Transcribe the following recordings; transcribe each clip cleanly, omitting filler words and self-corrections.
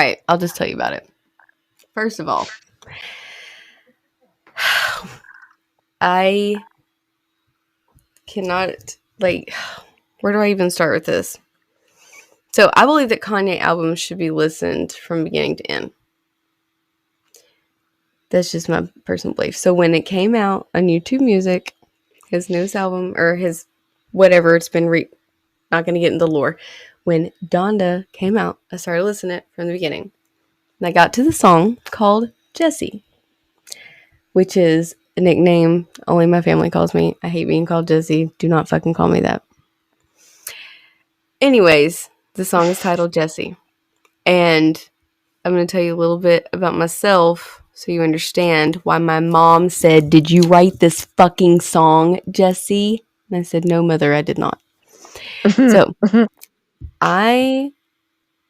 right, I'll just tell you about it. First of all, I cannot, like, where do I even start with this? So I believe that Kanye albums should be listened from beginning to end. That's just my personal belief. So when it came out on YouTube Music, his newest album, or his whatever, it's been not going to get into the lore. When Donda came out, I started listening to it from the beginning. And I got to the song called Jessie, which is a nickname only my family calls me. I hate being called Jessie. Do not fucking call me that. Anyways, the song is titled Jessie. And I'm going to tell you a little bit about myself so you understand why my mom said, "Did you write this fucking song, Jessie?" And I said, "No, mother, I did not." So, I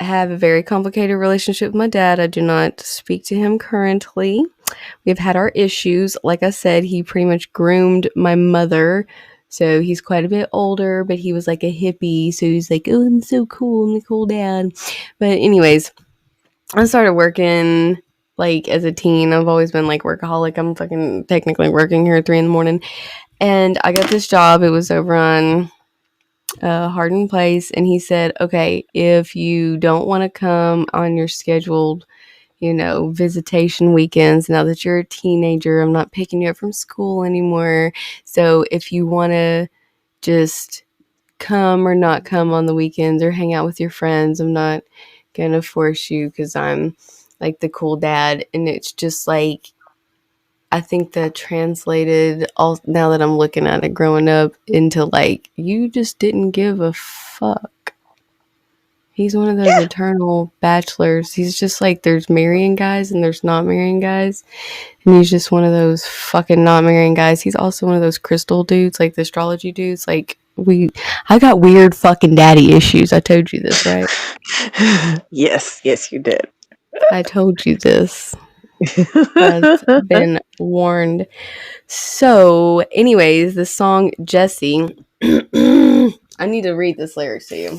have a very complicated relationship with my dad. I do not speak to him currently. We've had our issues. Like I said, he pretty much groomed my mother. So he's quite a bit older, but he was like a hippie. So he's like, "Oh, I'm so cool. I'm the cool dad." But anyways, I started working like as a teen. I've always been like workaholic. I'm fucking technically working here at 3 a.m. And I got this job. It was over on Hardin Place. And he said, "Okay, if you don't want to come on your scheduled, visitation weekends, now that you're a teenager, I'm not picking you up from school anymore. So if you want to just come or not come on the weekends or hang out with your friends, I'm not going to force you because I'm like the cool dad." And it's just like, I think that translated all, now that I'm looking at it growing up, into like, you just didn't give a fuck. He's one of those eternal bachelors. He's just like, there's marrying guys and there's not marrying guys. And he's just one of those fucking not marrying guys. He's also one of those crystal dudes, like the astrology dudes. Like, I got weird fucking daddy issues. I told you this, right? Yes, you did. I told you this. I've been warned. So, anyways, the song Jessie. I need to read this lyrics to you.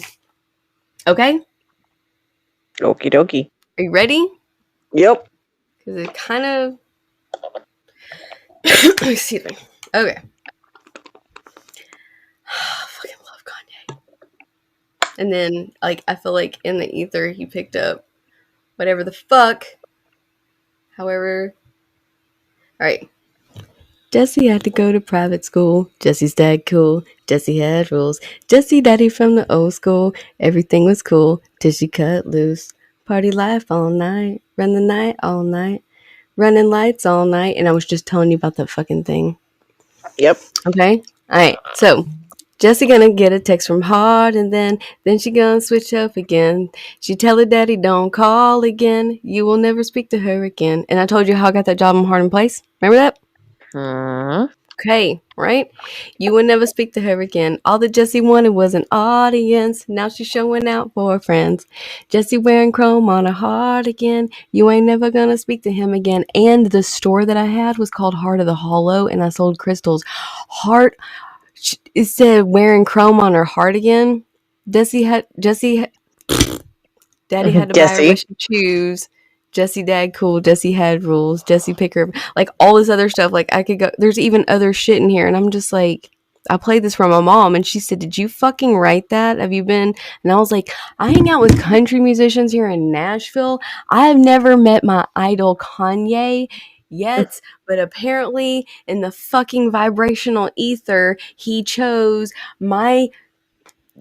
Okay? Okie dokie. Are you ready? Yep. Because it kind of... Excuse me. Okay. I fucking love Kanye. And then, like, I feel like in the ether, he picked up whatever the fuck. However... Alright. Jessie had to go to private school. Jessie's dad cool. Jessie had rules. Jessie daddy from the old school. Everything was cool till she cut loose. Party life all night. Run the night all night. Running lights all night. And I was just telling you about that fucking thing. Yep. Okay? Alright, so Jessie gonna get a text from Hard, and then she gonna switch up again. She tell her daddy, "Don't call again. You will never speak to her again." And I told you how I got that job in Hard Place. Remember that? Okay, right? You would never speak to her again. All that Jessie wanted was an audience. Now she's showing out for her friends. Jessie wearing chrome on her heart again. You ain't never gonna speak to him again. And the store that I had was called Heart of the Hollow, and I sold crystals. It said wearing chrome on her heart again. Daddy had to buy her what she choose. Jessie dad cool. Jessie had rules. Jessie pick her, like all this other stuff. Like I could go. There's even other shit in here, and I'm just like, I played this for my mom, and she said, "Did you fucking write that? Have you been?" And I was like, I hang out with country musicians here in Nashville. I have never met my idol Kanye yet, but apparently in the fucking vibrational ether, he chose my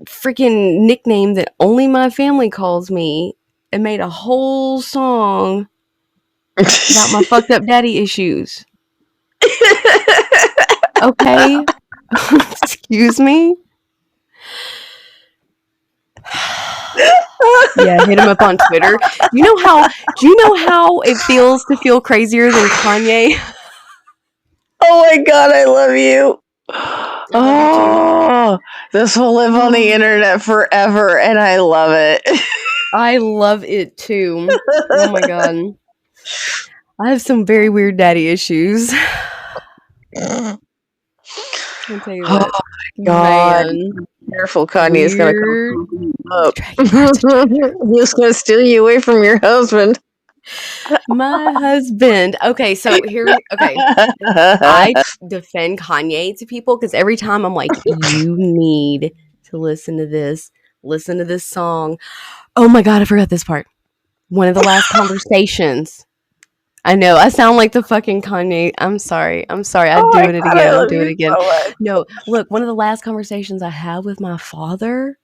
freaking nickname that only my family calls me and made a whole song about my fucked up daddy issues. Okay? Excuse me? Yeah, hit him up on Twitter. Do you know how it feels to feel crazier than Kanye? Oh my god, I love you. Oh, this will live on the internet forever, and I love it. I love it too. Oh my god. I have some very weird daddy issues. I'll tell you what. Oh my god. Man. Careful, Kanye is going to Weird come scoop you up. dragon birth. He's going to steal you away from your husband. My husband. Okay, so okay. I defend Kanye to people because every time I'm like, you need to listen to this song. Oh my God, I forgot this part. One of the last conversations. I know, I sound like the fucking Kanye. I'm sorry. I'm Oh my doing it God, I again. I'm love doing it you again. so much. No, look, one of the last conversations I had with my father,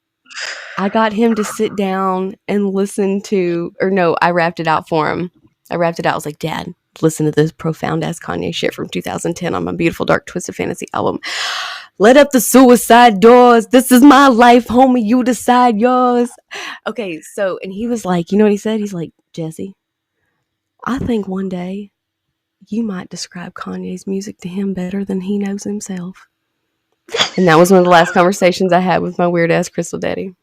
I got him to sit down and listen to, or no, I rapped it out for him. I was like, Dad, listen to this profound ass Kanye shit from 2010 on my Beautiful Dark Twisted Fantasy album. Let up the suicide doors. This is my life, homie. You decide yours. Okay, so, and he was like, you know what he said? He's like, Jesse, I think one day you might describe Kanye's music to him better than he knows himself. And that was one of the last conversations I had with my weird ass crystal daddy.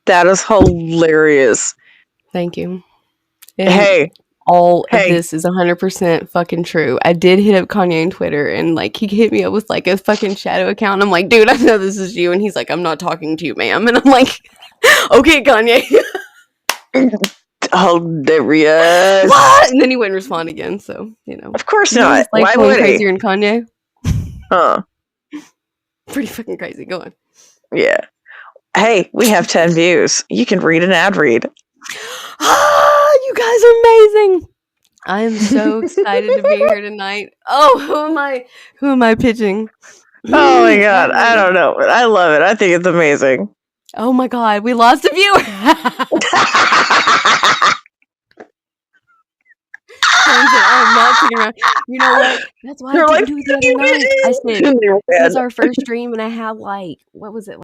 That is hilarious. Thank you. And Hey, all of this is 100% fucking true. I did hit up Kanye on Twitter and like he hit me up with like a fucking shadow account. And I'm like, dude, I know this is you. And he's like, I'm not talking to you, ma'am. And I'm like, okay, Kanye. hilarious. What? And then he wouldn't respond again. So, Of course you know, not. his life's Why going would he? crazier than Kanye. Huh. Pretty fucking crazy. Go on. Yeah. Hey, we have 10 views. You can read an ad read. Ah, you guys are amazing. I am so excited to be here tonight. Oh, who am I pitching? Oh my God. I don't know, but I love it. I think it's amazing. Oh my God, we lost a viewer. Karen said, I am not sitting around. You know what? That's why I didn't do it the other night. I said, it was our first stream and I had like, what was it?